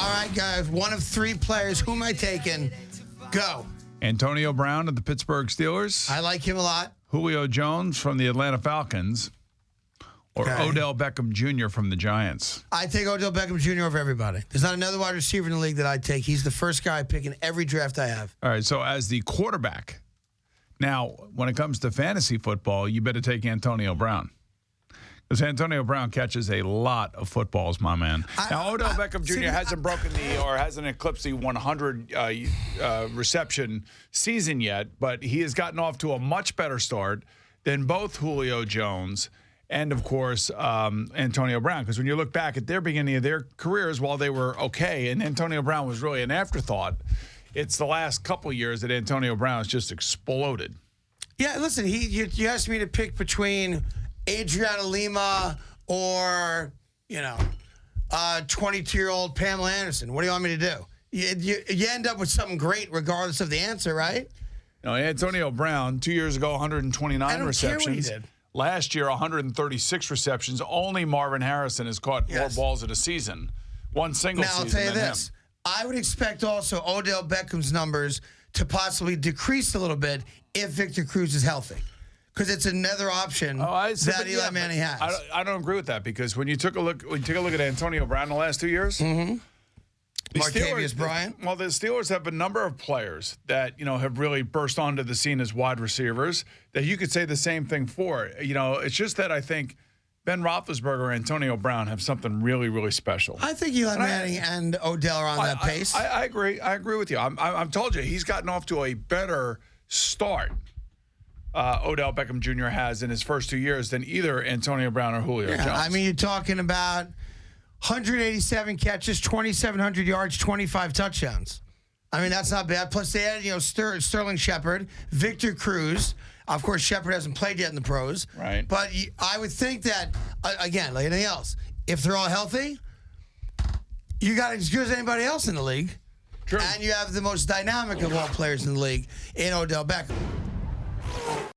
All right, guys. One of three players. Who am I taking? Go. Antonio Brown of the Pittsburgh Steelers. I like him a lot. Julio Jones from the Atlanta Falcons. Or Okay. Odell Beckham Jr. from the Giants. I take Odell Beckham Jr. over everybody. There's not another wide receiver in the league that I take. He's the first guy I pick in every draft I have. All right, so as the quarterback, now when it comes to fantasy football, you better take Antonio Brown. Because Antonio Brown catches a lot of footballs, my man. Now, Odell Beckham Jr. hasn't hasn't eclipsed the 100 reception season yet, but he has gotten off to a much better start than both Julio Jones and, of course, Antonio Brown. Because when you look back at their beginning of their careers, while they were okay, and Antonio Brown was really an afterthought, it's the last couple years that Antonio Brown has just exploded. Yeah, listen, you asked me to pick between Adriana Lima or, 22-year-old Pamela Anderson. What do you want me to do? You end up with something great regardless of the answer, right? No, Antonio Brown, 2 years ago, 129 I don't receptions. care what he did. Last year, 136 receptions. Only Marvin Harrison has caught more balls in a season. One single season. Now, I'll tell you than this. him. I would expect also Odell Beckham's numbers to possibly decrease a little bit if Victor Cruz is healthy. Because it's another option that Eli Manning has. I don't agree with that because when you take a look at Antonio Brown in the last 2 years, Martavius Bryant. Well, the Steelers have a number of players that have really burst onto the scene as wide receivers that you could say the same thing for. It's just that I think Ben Roethlisberger and Antonio Brown have something really, really special. I think Eli Manning and Odell are on that pace. I agree. I agree with you. I'm told you he's gotten off to a better start. Odell Beckham Jr. has in his first 2 years than either Antonio Brown or Julio Jones. I mean, you're talking about 187 catches, 2,700 yards, 25 touchdowns. I mean, that's not bad. Plus, they added, Sterling Shepard, Victor Cruz. Of course, Shepard hasn't played yet in the pros. Right. But I would think that, again, like anything else, if they're all healthy, you got as good as anybody else in the league. True. And you have the most dynamic of all players in the league in Odell Beckham.